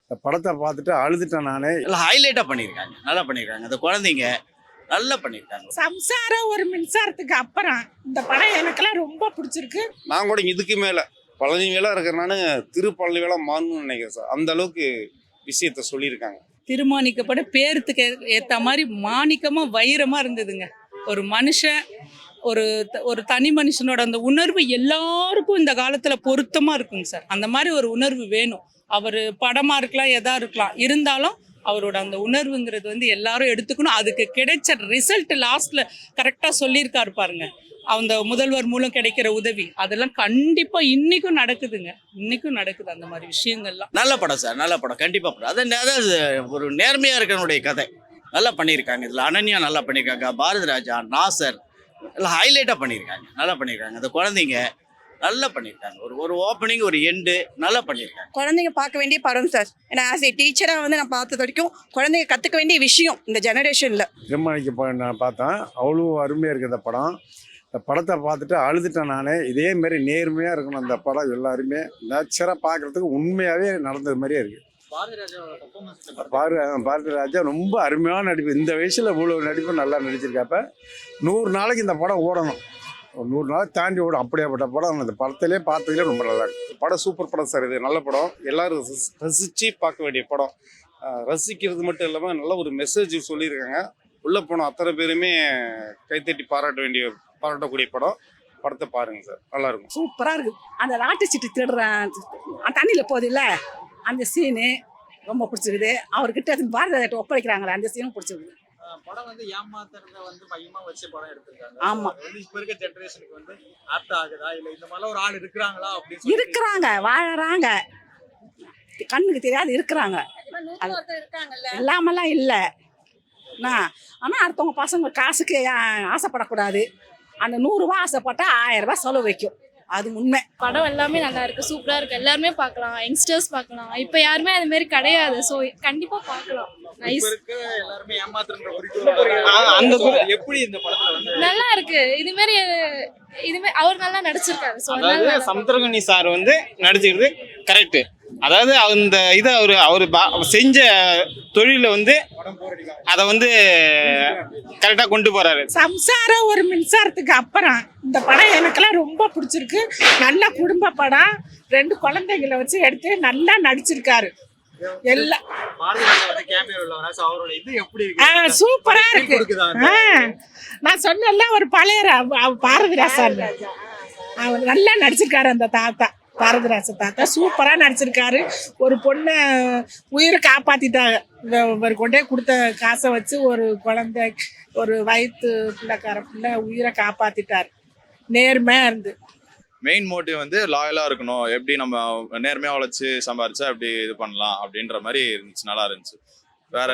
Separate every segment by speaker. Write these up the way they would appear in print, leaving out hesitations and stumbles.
Speaker 1: இந்த படத்தை பார்த்துட்டு அழுதுட்டேன் நானே.
Speaker 2: எல்லாம் ஹைலைட்டாக பண்ணியிருக்காங்க, நல்லா பண்ணியிருக்காங்க. அந்த குழந்தைங்க நல்லா பண்ணியிருக்காங்க.
Speaker 3: சம்சாரம் ஒரு மின்சாரத்துக்கு அப்புறம் இந்த படம் எனக்கெல்லாம் ரொம்ப பிடிச்சிருக்கு.
Speaker 1: நான் கூட இதுக்கு மேலே பழனி வேலை இருக்கிறனால திருப்பழனி வேலை மாறணும்னு நினைக்கிறேன் சார். அந்த அளவுக்கு விஷயத்த சொல்லியிருக்காங்க.
Speaker 4: திருமாணிக்கப்பட பேருத்துக்கு ஏற்ற மாதிரி மாணிக்கமாக வைரமாக இருந்ததுங்க. ஒரு மனுஷன், ஒரு ஒரு தனி மனுஷனோட அந்த உணர்வு எல்லாருக்கும் இந்த காலத்தில் பொருத்தமாக இருக்குங்க சார். அந்த மாதிரி ஒரு உணர்வு வேணும். அவர் படமாக இருக்கலாம், எதா இருக்கலாம், இருந்தாலும் அவரோட அந்த உணர்வுங்கிறது வந்து எல்லாரும் எடுத்துக்கணும். அதுக்கு கிடைச்ச ரிசல்ட் லாஸ்ட்ல கரெக்டாக சொல்லியிருக்காரு பாருங்க. அந்த முதல்வர் மூலம் கிடைக்கிற உதவி அதெல்லாம் கண்டிப்பா இன்னைக்கும் நடக்குதுங்க. இன்னைக்கும் நடக்குது அந்த மாதிரி விஷயங்கள்லாம்.
Speaker 2: நல்ல படம் சார், நல்ல படம், கண்டிப்பாக படம். அதாவது ஒரு நேர்மையாக இருக்கிறனுடைய கதை நல்லா பண்ணியிருக்காங்க. இதில் அனன்யா நல்லா பண்ணியிருக்காங்க, பாரதி ராஜா, நாசர் எல்லாம் ஹைலைட்டாக பண்ணியிருக்காங்க, நல்லா பண்ணியிருக்காங்க. அந்த குழந்தைங்க நல்லா பண்ணியிருக்காங்க. ஒரு ஓப்பனிங், ஒரு எண்டு நல்லா பண்ணியிருக்காங்க.
Speaker 5: குழந்தைங்க பார்க்க வேண்டிய படம் சார். ஏன்னா ஆஸ் ஏ டீச்சராக வந்து நான் பார்த்தது வரைக்கும் குழந்தைங்க கற்றுக்க வேண்டிய விஷயம் இந்த ஜெனரேஷனில்.
Speaker 1: திருமணிக்கு நான் பார்த்தேன், அவ்வளோ அருமையாக இருக்குது இந்த படம். இந்த படத்தை பார்த்துட்டு அழுதுட்டேன் நானே. இதேமாரி நேர்மையாக இருக்கணும் அந்த படம். எல்லாருமே நேச்சராக பார்க்குறதுக்கு உண்மையாகவே நடந்தது மாதிரியே இருக்குது. பாரதி ராஜா ரொம்ப அருமையான நடிப்பு. இந்த வயசில் இவ்வளோ நடிப்பு நல்லா நடிச்சிருக்காப்ப 100 நாளைக்கு இந்த படம் ஓடணும். ஒரு 100 நாள் தாண்டி ஓடும். அப்படியேப்பட்ட படம் அந்த படத்திலே பார்த்ததுலேயே ரொம்ப நல்லா இருக்கு. படம் சூப்பர் படம் சார். இது நல்ல படம், எல்லாரும் ரசித்து பார்க்க வேண்டிய படம். ரசிக்கிறது மட்டும் இல்லாமல் நல்ல ஒரு மெசேஜ் சொல்லியிருக்காங்க. உள்ளே போன அத்தனை பேருமே கைத்தட்டி பாராட்டக்கூடிய படம். படத்தை பாருங்க சார், நல்லா இருக்கும்.
Speaker 3: சூப்பராக இருக்கு. அந்த நாட்டு சீட்டு திருடுறேன் தண்ணியில் போதில்ல, அந்த சீனு ரொம்ப பிடிச்சிருக்குது. அவர்கிட்ட பாரதியார்ட்ட ஒப்படைக்கிறாங்களே அந்த சீனும் பிடிச்சிருக்கு.
Speaker 6: படம் வந்து ஏமாத்துறத வந்து மையமா வச்சு படம் எடுத்திருக்காங்க.
Speaker 3: ஆமா,
Speaker 6: இப்ப இருக்க ஜெனரேஷனுக்கு வந்து ஆப்ட் ஆகுதா இல்ல இந்த மாதிரி ஒரு ஆள் இருக்கிறாங்களா அப்படின்னு
Speaker 3: இருக்கிறாங்க, வாழறாங்க, கண்ணுக்கு தெரியாது இருக்கிறாங்க. இல்லாமலாம் இல்லை. ஆனால் அடுத்தவங்க பசங்க காசுக்கு ஆசைப்படக்கூடாது. அந்த 100 ரூபா ஆசைப்பட்டா 1000 ரூபாய் செலவு வைக்கும். அது உண்மை.
Speaker 7: படம் எல்லாமே நல்லா இருக்கு, சூப்பரா இருக்கு. எல்லாருமே பார்க்கலாம், யங்ஸ்டர்ஸ் பார்க்கலாம். இப்போ யாருமே அது மாதிரி கிடையாது. ஸோ கண்டிப்பா பார்க்கலாம். நைஸ்.
Speaker 6: எல்லாருமே ஏமாத்துற குறிக்கோள் எப்படி இந்த படத்துல வந்து
Speaker 7: நல்லா இருக்கு. இதுமாரி அவர் நல்லா நடிச்சிருக்காரு. ஸோ
Speaker 8: அதாவது சமுத்திரகனி சார் வந்து நடிச்சிருக்கிறது கரெக்டு. அதாவது அந்த இதை அவர் செஞ்ச தொழில வந்து அதை வந்து கரெக்டாக கொண்டு போறாரு.
Speaker 3: சம்சாரம் ஒரு மின்சாரத்துக்கு அப்புறம் இந்த படம் எனக்கெல்லாம் ரொம்ப பிடிச்சிருக்கு. நல்ல குடும்ப படம். 2 குழந்தைங்களை வச்சு எடுத்து நல்லா நடிச்சிருக்காரு. எல்லாம் சூப்பரா இருக்கு. நான் சொன்னல ஒரு பழைய பாரதிராசன் அவர் நல்லா நடிச்சிருக்காரு. அந்த தாத்தா பாரதிராஜ தாத்தா சூப்பரா நடிச்சிருக்காரு. ஒரு பொண்ணை உயிரை காப்பாத்திட்டாங்க. இவர் கொண்டே கொடுத்த காசை வச்சு ஒரு குழந்தை, ஒரு வயிற்று பிள்ளைக்கார பிள்ளை உயிரை காப்பாத்திட்டாரு. நேர்மையா இருந்து
Speaker 9: மெயின் மோட்டிவ் வந்து லாயலா இருக்கணும். எப்படி நம்ம நேர்மையா உழைச்சு சம்பாரிச்சா எப்படி இது பண்ணலாம் அப்படின்ற மாதிரி இருந்துச்சு, நல்லா இருந்துச்சு. வேற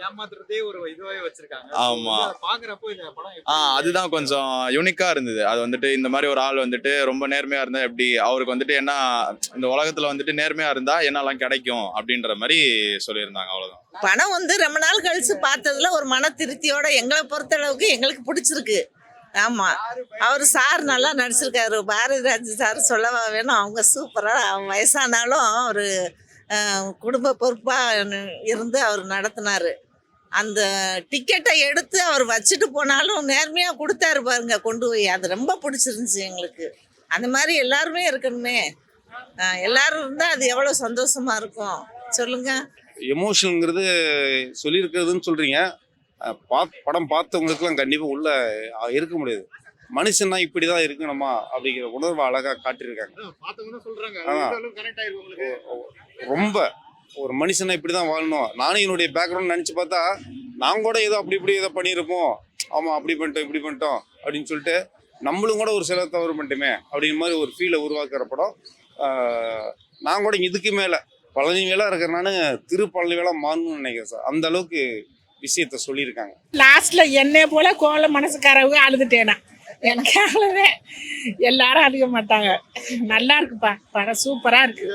Speaker 6: ஏமாத்துறதே ஒரு இதுவாவே வச்சிருக்காங்க.
Speaker 9: ஆமா,
Speaker 6: பாக்குறப்போ இந்த படம்
Speaker 9: அதுதான் கொஞ்சம் யூனிக்கா இருந்தது. அது வந்துட்டு இந்த மாதிரி ஒரு ஆள் வந்துட்டு ரொம்ப நேர்மையா இருந்தா எப்படி, அவருக்கு வந்துட்டு என்ன இந்த உலகத்துல வந்துட்டு நேர்மையா இருந்தா என்னெல்லாம் கிடைக்கும் அப்படின்ற மாதிரி சொல்லியிருந்தாங்க. அவ்வளவுதான்.
Speaker 5: படம் வந்து ரொம்ப நாள் கழிச்சு பார்த்ததுல ஒரு மன திருப்தியோட எங்களை பொறுத்த அளவுக்கு எங்களுக்கு பிடிச்சிருக்கு. ஆமா, அவர் சார் நல்லா நடிச்சிருக்காரு. பாரதிராஜ் சார் சொல்லவா வேணும். அவங்க சூப்பரா வயசானாலும் ஒரு குடும்ப பொறுப்பாக இருந்து அவர் நடத்தினார். அந்த டிக்கெட்டை எடுத்து அவர் வச்சுட்டு போனாலும் நேர்மையாக கொடுத்தாரு பாருங்க, கொண்டு போய். அது ரொம்ப பிடிச்சிருந்துச்சு எங்களுக்கு. அந்த மாதிரி எல்லாருமே இருக்கணுமே. எல்லாரும் இருந்தால் அது எவ்வளோ சந்தோஷமா இருக்கும் சொல்லுங்க.
Speaker 1: எமோஷனுங்கிறது சொல்லியிருக்கிறதுன்னு சொல்கிறீங்க. படம் பார்த்தவங்களுக்குலாம் கண்டிப்பாக உள்ள இருக்க முடியாது. மனுஷன்னா இப்படிதான் இருக்கணுமா அப்படிங்கிற உணர்வை அழகா காட்டியிருக்காங்க. ரொம்ப ஒரு மனுஷனா இப்படிதான் வாழணும். நானும் என்னுடைய பேக்ரவுண்ட் நினைச்சு பார்த்தா நான் கூட ஏதோ அப்படி ஏதோ பண்ணியிருப்போம். ஆமா, அப்படி பண்ணிட்டோம் இப்படி பண்ணிட்டோம் அப்படின்னு சொல்லிட்டு நம்மளும் கூட ஒரு சில தவறு பண்ணிட்டுமே அப்படிங்கிற மாதிரி ஒரு ஃபீலை உருவாக்குற படம். நான் கூட இதுக்கு மேல பழனி வேலை இருக்கிறனால திருப்பழனி வேலை மாறணும்னு நினைக்கிறேன் சார். அந்த அளவுக்கு விஷயத்த சொல்லியிருக்காங்க.
Speaker 3: லாஸ்ட்ல என்னை போல கோல மனசுக்காரவங்க அழுதுட்டேனா. எனக்கு அழுவே. எல்லாரும் அழுக மாட்டாங்க. நல்லா இருக்குப்பா, படம் சூப்பரா இருக்கு.